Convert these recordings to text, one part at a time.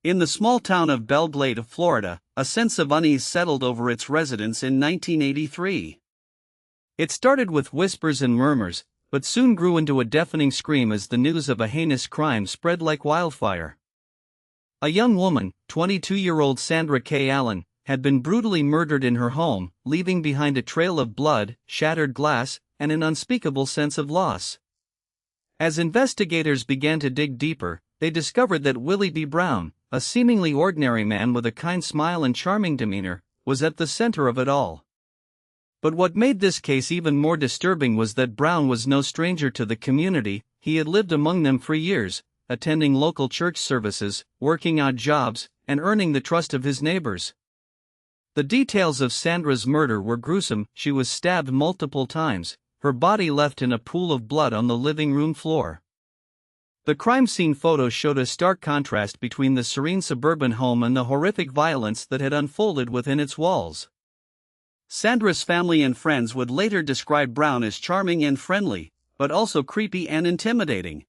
In the small town of Belle Glade, Florida, a sense of unease settled over its residents in 1983. It started with whispers and murmurs, but soon grew into a deafening scream as the news of a heinous crime spread like wildfire. A young woman, 22-year-old Sandra Kaye Allen, had been brutally murdered in her home, leaving behind a trail of blood, shattered glass, and an unspeakable sense of loss. As investigators began to dig deeper, they discovered that Willie Brown, a seemingly ordinary man with a kind smile and charming demeanor, was at the center of it all. But what made this case even more disturbing was that Brown was no stranger to the community. He had lived among them for years, attending local church services, working odd jobs, and earning the trust of his neighbors. The details of Sandra's murder were gruesome. She was stabbed multiple times, her body left in a pool of blood on the living room floor. The crime scene photos showed a stark contrast between the serene suburban home and the horrific violence that had unfolded within its walls. Sandra's family and friends would later describe Brown as charming and friendly, but also creepy and intimidating.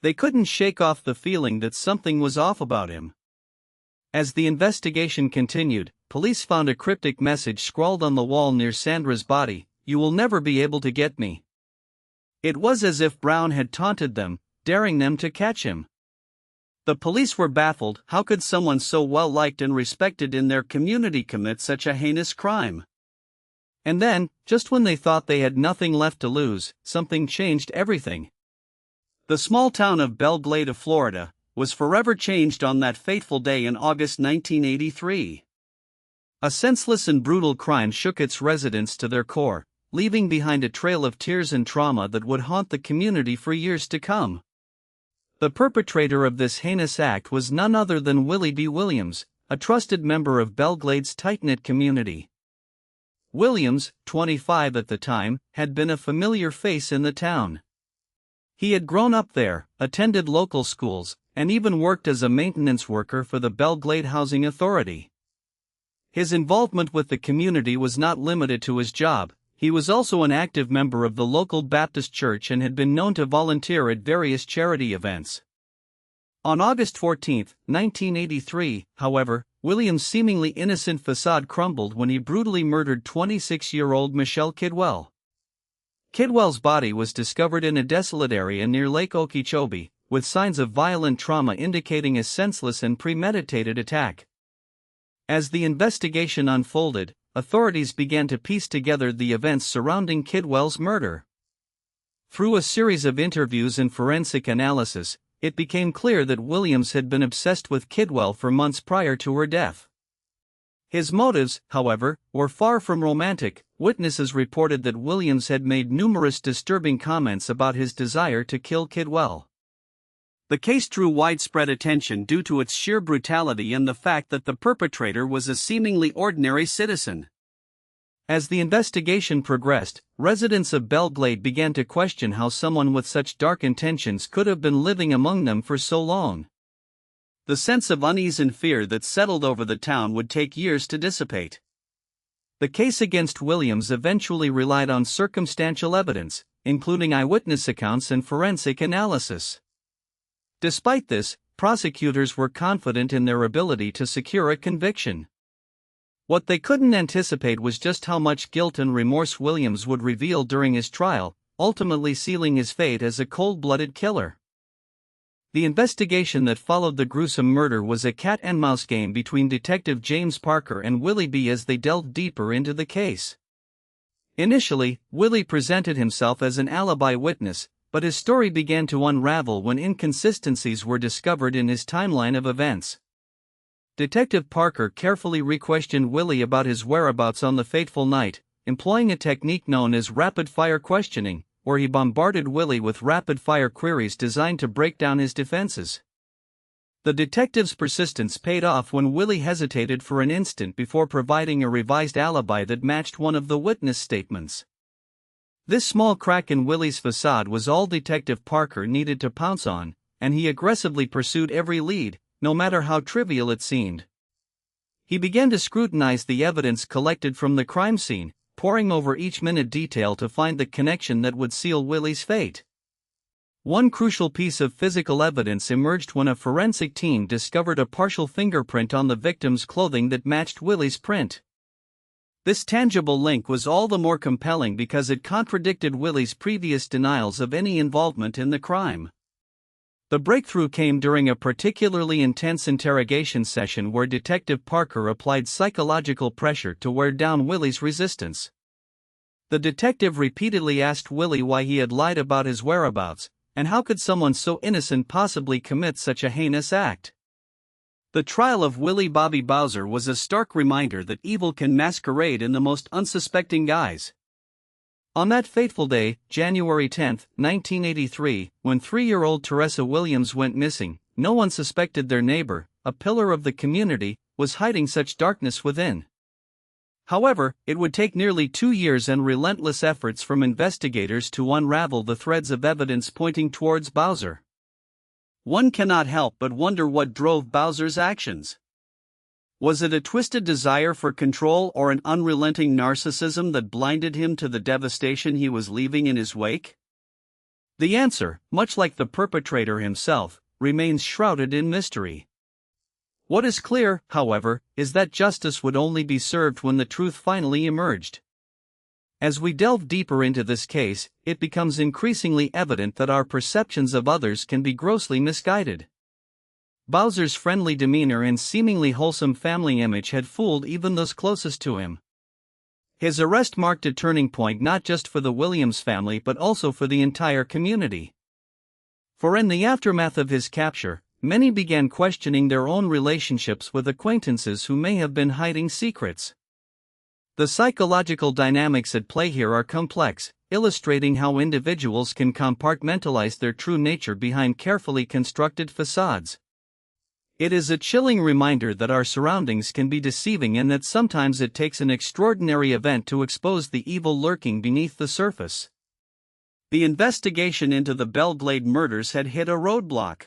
They couldn't shake off the feeling that something was off about him. As the investigation continued, police found a cryptic message scrawled on the wall near Sandra's body: "You will never be able to get me." It was as if Brown had taunted them, daring them to catch him. The police were baffled. How could someone so well liked and respected in their community commit such a heinous crime? And then, just when they thought they had nothing left to lose, something changed everything. The small town of Belle Glade, Florida, was forever changed on that fateful day in August 1983. A senseless and brutal crime shook its residents to their core, leaving behind a trail of tears and trauma that would haunt the community for years to come. The perpetrator of this heinous act was none other than Willie Williams, a trusted member of Belle Glade's tight-knit community. Williams, 25 at the time, had been a familiar face in the town. He had grown up there, attended local schools, and even worked as a maintenance worker for the Belle Glade Housing Authority. His involvement with the community was not limited to his job. He was also an active member of the local Baptist church and had been known to volunteer at various charity events. On August 14, 1983, however, Williams' seemingly innocent facade crumbled when he brutally murdered 26-year-old Michelle Kidwell. Kidwell's body was discovered in a desolate area near Lake Okeechobee, with signs of violent trauma indicating a senseless and premeditated attack. As the investigation unfolded, authorities began to piece together the events surrounding Kidwell's murder. Through a series of interviews and forensic analysis, it became clear that Williams had been obsessed with Kidwell for months prior to her death. His motives, however, were far from romantic. Witnesses reported that Williams had made numerous disturbing comments about his desire to kill Kidwell. The case drew widespread attention due to its sheer brutality and the fact that the perpetrator was a seemingly ordinary citizen. As the investigation progressed, residents of Belle Glade began to question how someone with such dark intentions could have been living among them for so long. The sense of unease and fear that settled over the town would take years to dissipate. The case against Williams eventually relied on circumstantial evidence, including eyewitness accounts and forensic analysis. Despite this, prosecutors were confident in their ability to secure a conviction. What they couldn't anticipate was just how much guilt and remorse Williams would reveal during his trial, ultimately sealing his fate as a cold-blooded killer. The investigation that followed the gruesome murder was a cat-and-mouse game between Detective James Parker and Willie B. as they delved deeper into the case. Initially, Willie presented himself as an alibi witness, but his story began to unravel when inconsistencies were discovered in his timeline of events. Detective Parker carefully re-questioned Willie about his whereabouts on the fateful night, employing a technique known as rapid-fire questioning, where he bombarded Willie with rapid-fire queries designed to break down his defenses. The detective's persistence paid off when Willie hesitated for an instant before providing a revised alibi that matched one of the witness statements. This small crack in Willie's facade was all Detective Parker needed to pounce on, and he aggressively pursued every lead, no matter how trivial it seemed. He began to scrutinize the evidence collected from the crime scene, poring over each minute detail to find the connection that would seal Willie's fate. One crucial piece of physical evidence emerged when a forensic team discovered a partial fingerprint on the victim's clothing that matched Willie's print. This tangible link was all the more compelling because it contradicted Willie's previous denials of any involvement in the crime. The breakthrough came during a particularly intense interrogation session where Detective Parker applied psychological pressure to wear down Willie's resistance. The detective repeatedly asked Willie why he had lied about his whereabouts, and how could someone so innocent possibly commit such a heinous act? The trial of Willie Bobby Bowser was a stark reminder that evil can masquerade in the most unsuspecting guise. On that fateful day, January 10, 1983, when 3-year-old Teresa Williams went missing, no one suspected their neighbor, a pillar of the community, was hiding such darkness within. However, it would take nearly 2 years and relentless efforts from investigators to unravel the threads of evidence pointing towards Bowser. One cannot help but wonder what drove Bowser's actions. Was it a twisted desire for control or an unrelenting narcissism that blinded him to the devastation he was leaving in his wake? The answer, much like the perpetrator himself, remains shrouded in mystery. What is clear, however, is that justice would only be served when the truth finally emerged. As we delve deeper into this case, it becomes increasingly evident that our perceptions of others can be grossly misguided. Bowser's friendly demeanor and seemingly wholesome family image had fooled even those closest to him. His arrest marked a turning point not just for the Williams family but also for the entire community. For in the aftermath of his capture, many began questioning their own relationships with acquaintances who may have been hiding secrets. The psychological dynamics at play here are complex, illustrating how individuals can compartmentalize their true nature behind carefully constructed facades. It is a chilling reminder that our surroundings can be deceiving and that sometimes it takes an extraordinary event to expose the evil lurking beneath the surface. The investigation into the Belle Glade murders had hit a roadblock.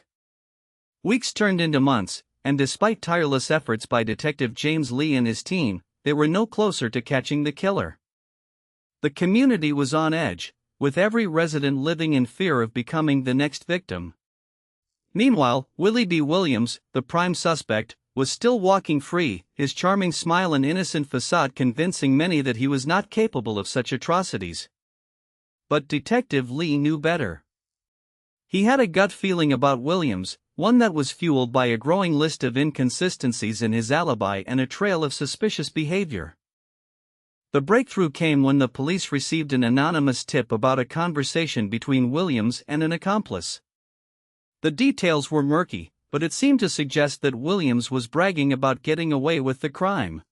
Weeks turned into months, and despite tireless efforts by Detective James Lee and his team, they were no closer to catching the killer. The community was on edge, with every resident living in fear of becoming the next victim. Meanwhile, Willie B. Williams, the prime suspect, was still walking free, his charming smile and innocent facade convincing many that he was not capable of such atrocities. But Detective Lee knew better. He had a gut feeling about Williams, one that was fueled by a growing list of inconsistencies in his alibi and a trail of suspicious behavior. The breakthrough came when the police received an anonymous tip about a conversation between Williams and an accomplice. The details were murky, but it seemed to suggest that Williams was bragging about getting away with the crime.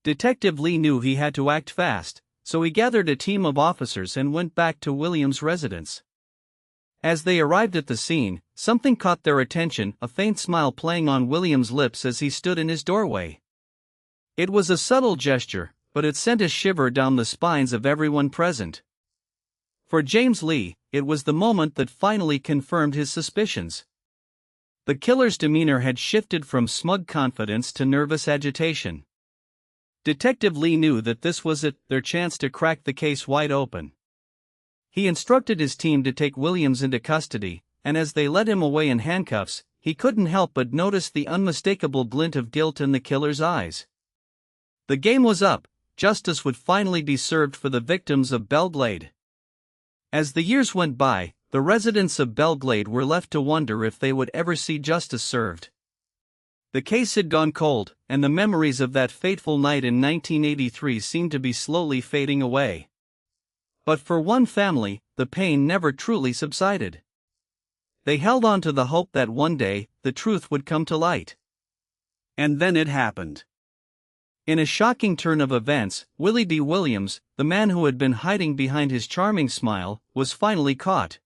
Detective Lee knew he had to act fast, so he gathered a team of officers and went back to Williams' residence. As they arrived at the scene, something caught their attention, a faint smile playing on Williams' lips as he stood in his doorway. It was a subtle gesture, but it sent a shiver down the spines of everyone present. For James Lee, it was the moment that finally confirmed his suspicions. The killer's demeanor had shifted from smug confidence to nervous agitation. Detective Lee knew that this was it, their chance to crack the case wide open. He instructed his team to take Williams into custody, and as they led him away in handcuffs, he couldn't help but notice the unmistakable glint of guilt in the killer's eyes. The game was up, justice would finally be served for the victims of Belle Glade. As the years went by, the residents of Belle Glade were left to wonder if they would ever see justice served. The case had gone cold, and the memories of that fateful night in 1983 seemed to be slowly fading away. But for one family, the pain never truly subsided. They held on to the hope that one day, the truth would come to light. And then it happened. In a shocking turn of events, Willie B. Williams, the man who had been hiding behind his charming smile, was finally caught.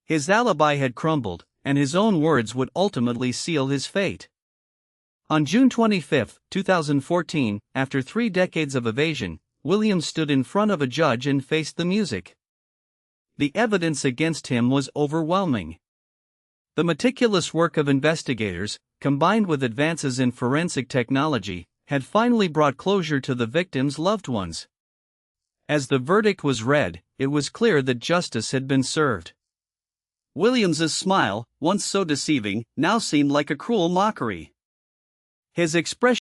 His alibi had crumbled, and his own words would ultimately seal his fate. On June 25, 2014, after 3 decades of evasion, Williams stood in front of a judge and faced the music. The evidence against him was overwhelming. The meticulous work of investigators, combined with advances in forensic technology, had finally brought closure to the victims' loved ones. As the verdict was read, it was clear that justice had been served. Williams's smile, once so deceiving, now seemed like a cruel mockery. His expression